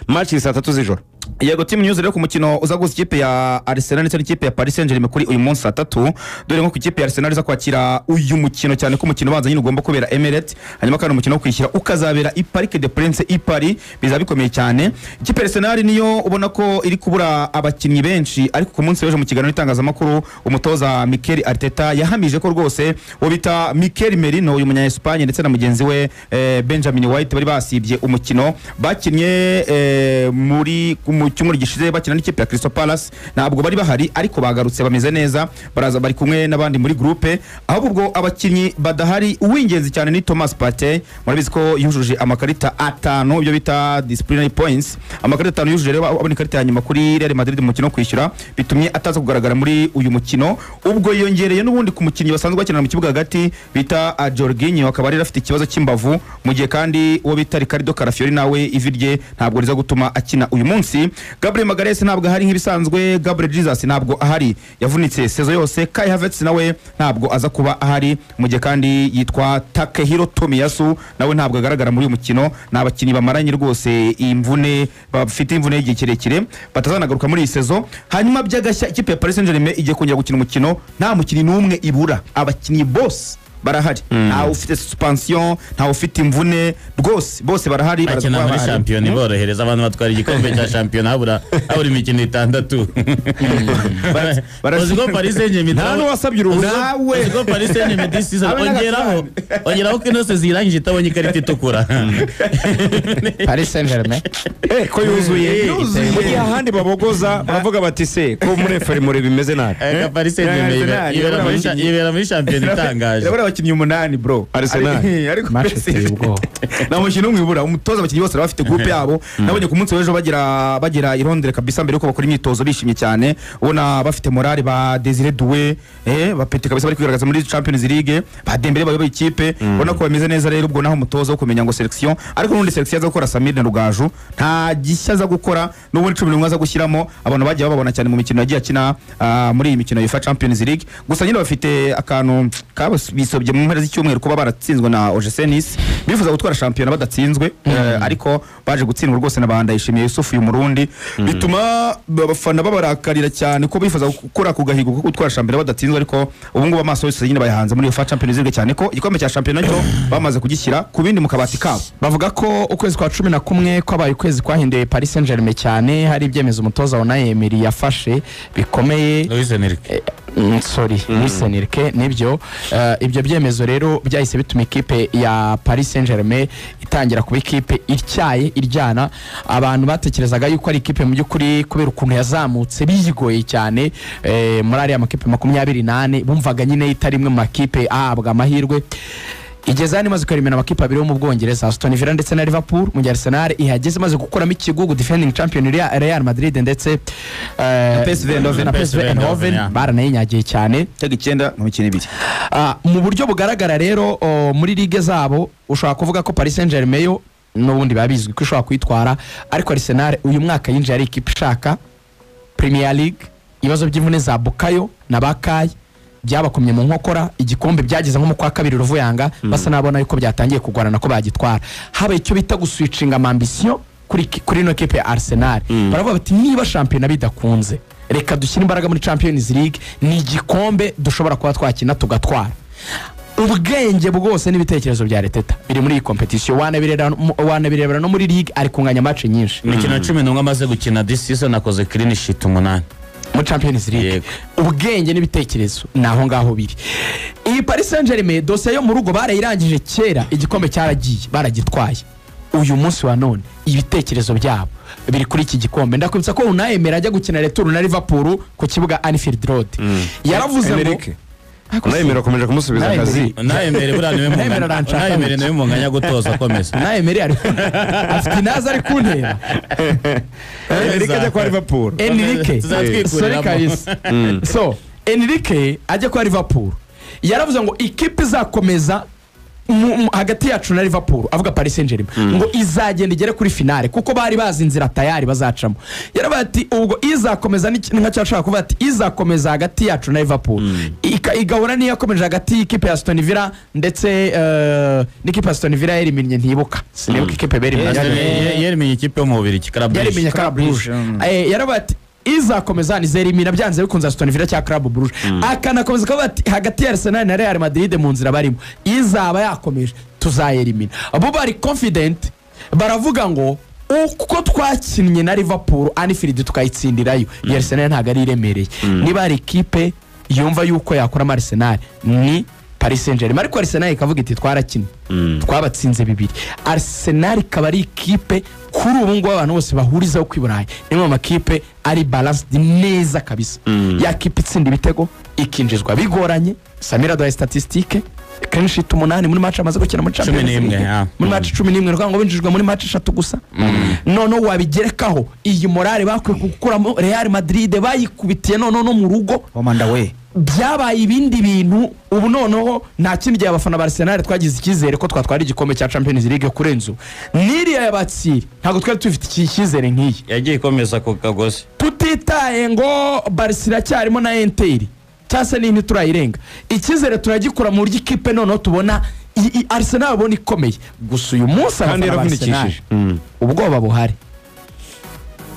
match saa 3 z'ijoro. Yego team news rero ku mukino uza gusa ikipe ya Arsenal ndetse n'ikipe ya Paris Saint-Germain kuri uyu munsi 3 dore nko ku ikipe ya Arsenal iza kwakira uyu mukino cyane ko umukino ubanza nyine ugomba kubera Emirates hanyuma kandi umukino wo kwishyira ukazabera i Parc des Princes i Paris biza bikomeye cyane. Ikipe ya Arsenal niyo ubona ko iri kubura abakinnyi benshi ariko ku munsi w'ejo mu kiganiro n'itangazamakuru umutoza Mikel Arteta yahamije ko rwose wo bita Mikel Merino uyu munya Espagne ndetse na mugenzi we Benjamin White bari basibye umukino bakinnye muri mu cyumweru gishize bakina n'ikipe ya Crystal Palace ntabwo bari bahari ariko bagarutse bameze neza baraza bari kumwe n'abandi muri groupe aho ubwo abakinnyi badahari uwingenzi cyane ni Thomas Partey murabizi ko yujuje amakarita 5 ibyo bita disciplinary points amakarita 5 yujuje rero abone karita ya nyuma kuri Real Madrid mu mukino kwishyura bitumye ataza kugaragara muri uyu mukino ubwo yongereye n'ubundi ku mukinnyi basanzwe bakinana mu kibuga hagati bita Jorginho akaba ari afite ikibazo cy'imbavu mu gihe kandi uwo bita Ricardo Carafiori nawe ivi rye ntabwo riza gutuma akina uyu munsi. Gabriel Magalhaes ntabwo ahari nk'ibisanzwe Gabriel Jesus ntabwo ahari yavunitse sezo yose Kai Havertz nawe ntabwo aza kuba ahari mu gihe kandi yitwa Takehiro Tomiyasu nawe ntabwo agaragara muri uyu mukino n'abakinnyi bamaranye rwose imvune bafite imvune y'igihe kirekire batazanagaruka muri iyi sezo. Hanyuma byagashya ikipe ya Paris Saint-Germain igiye kongera gukina umukino nta mukinnyi n'umwe ibura abakinnyi bose barahari nta ufite suspension nta ufite imvune rwose bose barahari bakina muri champion borohereza abantu batwara igikombe cya champion habura imikino 6 baraziko Paris Saint-Germain nta n'uwasabye uruhushya nawe uziko Paris Saint-Germain disiza ongeraho ko inose zirangije itabonye ikarita itukura Paris Saint-Germain ko yuzuye mu gihe ahandi babogoza baravuga bati se ko muri eferi bimeze nabi Paris Saint-Germain ibera muri champion itangaje abakinnyi 8 bro Arsenal ariko na mukino mwibura umutoza abakinnyi bose bafite groupe yabo nabonye ku munsi w'ejo bagira i Londres kabisa mbere uko bakora imyitozo bishimye cyane ubona bafite morale ba Désiré Doué bapete kabisa bari kwigaragaza muri Champions League ba Dembélé bayoboye ikipe ubona ko bameze neza rero ubwo naho umutoza wo kumenya ngo selection ariko n'undi selection aza gukora Samir na Rugaju nta gishya za gukora n'ubundi 11 aza gushyiramo abantu bagiye babona cyane mu mikino yagiye akina muri iyi mikino UEFA Champions League gusa nyine bafite akantu bisobye mu mpera z'icyumweru kuba baratsinzwe na OGC Nice bifuza gutwara shampiyona badatsinzwe ariko baje gutsindwa rwose na Banda Yishimiye Yusuf uyu Murundi bituma abafana babarakarira cyane ko bifuza gukora ku gahigo ko gutwara shampiyona badatsinzwe ariko ubu ngubu amaso yose nyine bayahanze muri UEFA Champions League cyane ko igikombe cya shampiyona cyo bamaze kugishyira ku bindi mu kabati kabo. Bavuga ko ukwezi kwa 11 kwabaye ukwezi kwahinduye Paris Saint-Germain cyane hari ibyemezo umutoza wa Emery yafashe bikomeye Luis Enrique Luis Enrique nibyo ibyo byemezo rero byahise bituma ikipe ya Paris Saint-Germain itangira kuba ikipe ityaye iryana abantu batekerezaga yuko ari ikipe mu by'ukuri kubera ukuntu yazamutse biyigoye cyane muri ari amakipe 28 bumvaga nyine itari imwe mu makipe ahabwa amahirwe igeza ni maze kwerimena amakipe abiri yo mu Bwongereza Aston Villa ndetse na Liverpool mu gihe Arsenal ihageze maze gukoramo ikigugu defending champion Real Madrid ndetse PSV Eindhoven baranayinyagiye cyane cyega 9 mu mikino 2 mu buryo bugaragara rero muri ligue zabo ushobora kuvuga ko Paris Saint-Germain yo n'ubundi babizwi ko ishobora kwitwara ariko Arsenal uyu mwaka yinjiye ari ikipe ishaka Premier League ibibazo by'imvune za Bukayo na Bakayi byabakomye mu nkokora igikombe byageze nko mu kwa kabiri Ruvuyanga basa nabona yuko byatangiye kugorana ko bagitwara habaye icyo bita guswitchinga ambition kuri no kipe ya Arsenal baravuga bati niba shampiyona bidakunze reka dushyire imbaraga muri Champions League ni igikombe dushobora kuba twakina tugatwara ubwenge bwose n'ibitekerezo bya Arteta biri muri iyi competition wanabirebera no muri league ari kunganya match nyinshi imikino 11 amaze gukina this season akoze clean sheet 8 mu Champions League ubwenge n'ibitekerezo naho ngaho biri. Iyi Paris Saint-Germain dosiye yo mu rugo barayirangije kera igikombe cyaragiye baragitwaye uyu munsi wa none ibitekerezo byabo biri kuri iki gikombe ndakwibutsa ko Unai ajya gukina retour na Liverpool ku kibuga Anfield Road yaravuze ngo Unai akomeje kumusubiza akazi Unai niwe munganya gutoza komeza Unai afite inaza ari kuntera Enrique ajya kwa Liverpool sorry guys so Enrique ajya kwa Liverpool yaravuze ngo ikipe izakomeza hagati yacu na Liverpool avuga Paris Saint-Germain ngo izagenda igere kuri finale kuko bari bazi inzira tayari bazacamo. Yarabaye ati ubwo izakomeza nka cyashaka kuvuga ati izakomeza hagati yacu na Liverpool igahura niyo yakomeje hagati y'ikipe ya Aston Villa ndetse n'ikipe ya Aston Villa yariminye ntibuka sinibuka ikipe yariminye ikipe yo mu Bubiligi yariminye Club Brugge. Yarabaye ati izakomeza nizerimira byanze bikunze Aston Villa cya Club Brugge akanakomeza kuvuga ati hagati ya Arsenal na Real Madrid mu nzira barimo izaba yakomeje tuzayerimina. Abo bari confident baravuga ngo uko twakinnye na Liverpool Anfield tukayitsindirayo Arsenal ntago ari iremereye. Niba ari ikipe yumva yuko yakora Arsenal ni Paris Saint-Germain, ariko Arsenal ikavuga iti twarakinnye twabatsinze 2. Arsenal ikaba ari ikipe kuri ubu ngo abantu bose bahurizaho kwiburaye nimwe makipe ari balanced neza kabisa. Ya kipe itsinda ibitego ikinjizwa bigoranye. Samira do statistique clean sheet 8 muri match amaze gukina muri Champions League muri match 11 rwanga ngo binjijwe muri match 3 gusa. None wabigerekaho iyi morale bakwiye gukuramo Real Madrid bayikubitiye none no mu rugo Omanda we byabaye ibindi bintu. Ubu noneho nta kindi gihe abafana ba Arsenal twagize ikizere ko twatwara igikombe cya Champions League kurenzo niriya yabatsiri ntago twari tufite ikizere nk'iyi yagiye ikomeza ku kagozi tutitaye ngo Barcelona cyarimo na Inter cyase n'inti turayirenga ikizere turagikura mu buryo ikipe noneho tubona Arsenal abona ikomeye gusa uyu munsi kandi yaravunikishije ubwoba buhari.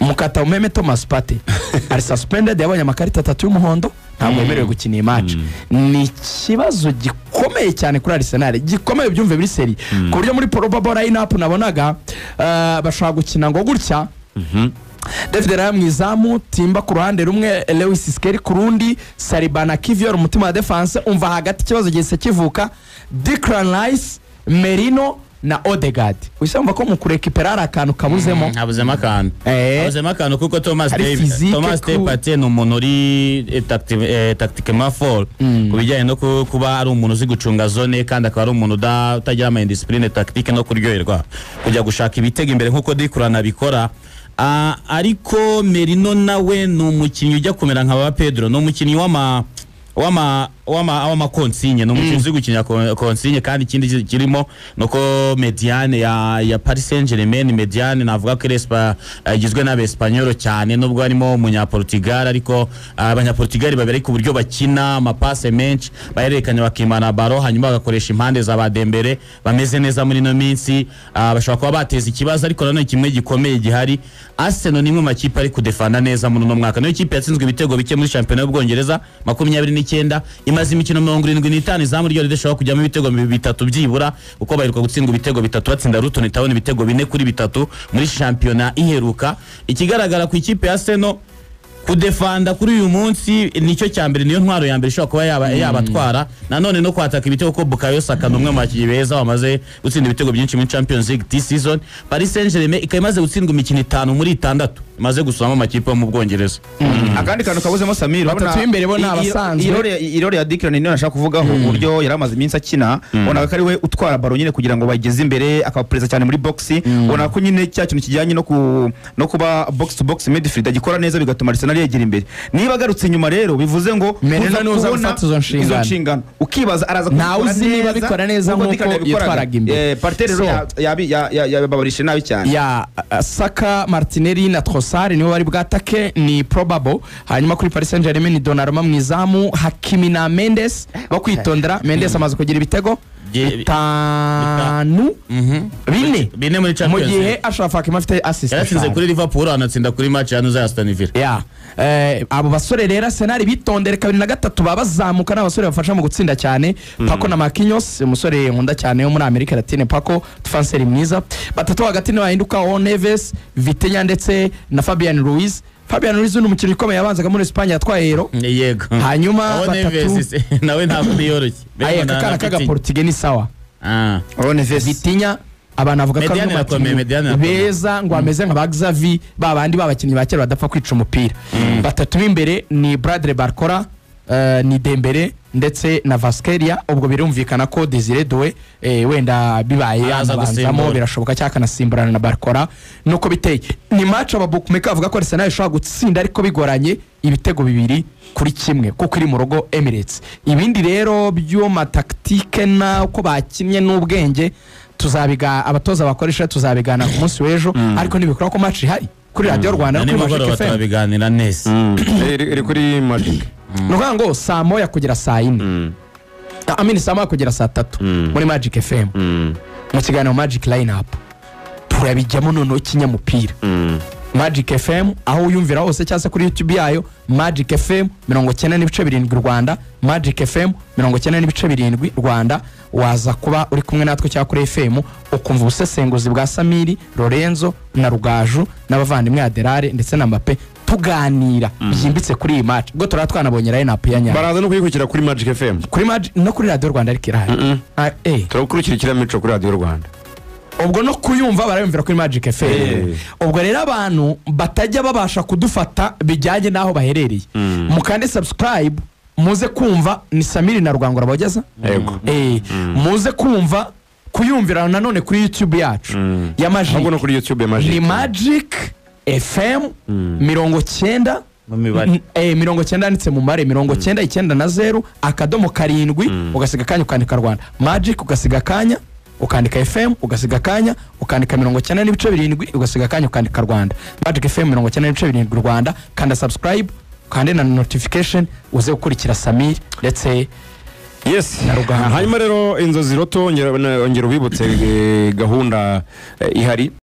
Mukata umeme Thomas Partey ari suspended yabonye amakarita 3 y'umuhondo ntabwo yemerewe gukina iyi match. Ni kibazo gikomeye cyane kuri Arsenal gikomeye byumve biri seri ku buryo muri probable line-up nabonaga bashaka gukina ngo gutya David Raya mwizamu Timba ku ruhande rumwe Lewis Skelly ku rundi Saliba na Kivior umutima wa defense. Umva hagati kibazo gise kivuka Declan Rice Merino na Odegaard. Usanga ko mu kurekiperara akantu kabuzemo habuzemo akantu kuko Thomas Partey no umuntu uri tactiquement fort kubijyanye no kuba ari umuntu uzi gucunga zone kandi akaba ari umuntu utagira ama discipline tactique no kuryoherwa kujya gushaka ibitego imbere nkuko Declan bikora. Ariko Merino nawe ni umukinnyi ujya kumera nka Pedro, ni umukinnyi wama konsigne, no umukinnyi uzi gukina konsigne. Kandi ikindi kirimo nuko mediane ya Paris Saint-Germain mediane navuga ko igizwe n'Abespanyol cyane nubwo harimo umunyaportugal, ariko abanyaportugal babere ku buryo bakina amapase menshi bayerekanye bakimana baro hanyuma bagakoresha impande za Badembere bameze neza muri no minsi. Bashobora kuba bateza ikibazo, ariko nanone kimwe gikomeye gihari Arsenal nimwe makipe ari kudefanda neza muri no mwaka. Niyo kipe yatsinzwe ibitego bike muri championnat y'Ubwongereza 29 imaze imikino 75 izamu ryo ridashobora kujyamo ibitego 3 byibura uko baheruka gutsindwa ibitego 3 batsinda Luton Town ibitego 4-3 muri championnat iheruka. Ikigaragara ku ikipe ya Arsenal kudefanda kuri uyu munsi nicyo cyambere, niyo ntwaro ya mbere ishobora kuba yabatwara. Nanone no kwataka ibitego ko Bukayo Saka numwe mu bakinnyi beza bamaze gutsinda ibitego byinshi muri Champions League this season. Paris Saint-Germain ikamaze gutsindwa imikino 5 muri 6 imaze gusoma amakipe yo mu Bwongereza. Akandi kantu kabuzemo Samir batatu imbere bo nabasanzwe irore ya Declan niyo nashaka kuvugaho uburyo yaramaze iminsi akina. Bona ko ari we utwara baro nyine kugira ngo bageze imbere akapreza cyane muri box. Bona ko nyine cya kintu kijyanye no kuba box to box midfield agikora neza bigatuma Arsenal yegera imbere. Niba garutse nyuma rero bivuze ngo nuza gufata izo nshingano ukibaza araza kubikora neza niba bikora neza nkuko yitwaraga imbere. Partey rero yababarishe nabi cyane. Ya Saka Martinelli na Trossard niwe bari bwatake ni probable. Hanyuma kuri Paris Saint-Germain ni Donnarumma mwizamu, Hakimi na Mendes bakwitondera. Mendes amaze kugira ibitego 5 bine muri Champions mu gihe Ashraf Hakimi afite assist yatsinze kuri Liverpool anatsinda kuri match ya Nuza Aston Villa. Abo basore rero Arsenal bitondere 2 na 3 babazamuka n'abasore bafasha mu gutsinda cyane. Paco na Marquinhos umusore nkunda cyane yo muri America Latine, Paco defenseur mwiza. Batatu hagati niwe ahinduka Neves, Vitinha ndetse na Fabian Ruiz. Fabian Ruiz ni umukinnyi ukomeye yabanzaga muri Espagne yatwaye Euro. Yego. Hanyuma batatu nawe ntabwo biyoroshye. Akana kaga Portugal ni sawa. Neves Vitinha abantu avuga ko ari beza ngo ameze nka Xavi babandi babakinnyi bakera badapfa kwica umupira. Batatu b'imbere ni Bradley Barcola, ni Dembele ndetse na Vasqueria. Ubwo birumvikana ko Desire Doué wenda bibaye yabanzamo birashoboka cyangwa akanasimburana na Barcola. Nuko biteye ni match ababookmaker avuga ko Arsenal ishobora gutsinda ariko bigoranye ibitego 2-1 kuko iri mu rugo Emirates. Ibindi rero byo mataktike na uko bakinnye n'ubwenge tuzabiga abatoza bakoresha tuzabigana ku munsi w'ejo, ariko nibikora ko match ihari kuri Radio Rwanda no kuri Magic FM turabiganira neza. iri kuri Magic nuvuga ngo saa moya kugera saa 4 amini saa moya kugera saa 3 muri Magic FM mu kiganiro Magic Lineup turabijyamo noneho kinyamupira. Magic FM aho uyumvira hose cyangwa se kuri YouTube yayo Magic FM 90.7 Rwanda, Magic FM 90.7 Rwanda. Waza kuba uri kumwe natwe cyangwa kuri FM ukumva ubusesenguzi bwa Samiri, Lorenzo na Rugaju n'abavandimwe Aderare ndetse na Mbappe tuganira byimbitse kuri iyi match. Ubwo turatwanabonye lineup ya nyanya baraza no kuyikurikira kuri Magic FM kuri Magic no kuri Radio Rwanda ariko irahari. turakurikira ikinamico kuri Radio Rwanda. Ubwo no kuyumva barayumvira kuri Magic FM. Ubwo rero abantu batajya babasha kudufata bijyanye naho baherereye mukande subscribe muze kumva ni Samiri na Rugangura bageza yego muze kumva kuyumvira nanone kuri YouTube yacu ya Magic. ahubwo no kuri YouTube ya Magic ni Magic FM 90 mu mibare 90 nditse mu mare 90 akadomo 7 ugasiga kanya ukandika Rwanda Magic ugasiga kanya ukandika FM ugasiga kanya ukandika 90.7 ugasiga kanya ukandika Rwanda Magic FM 90.7 Rwanda kanda subscribe kandi na notification uze gukurikira Samir ndetse yes hanyuma rero inzozi roto ongera ubibutse gahunda ihari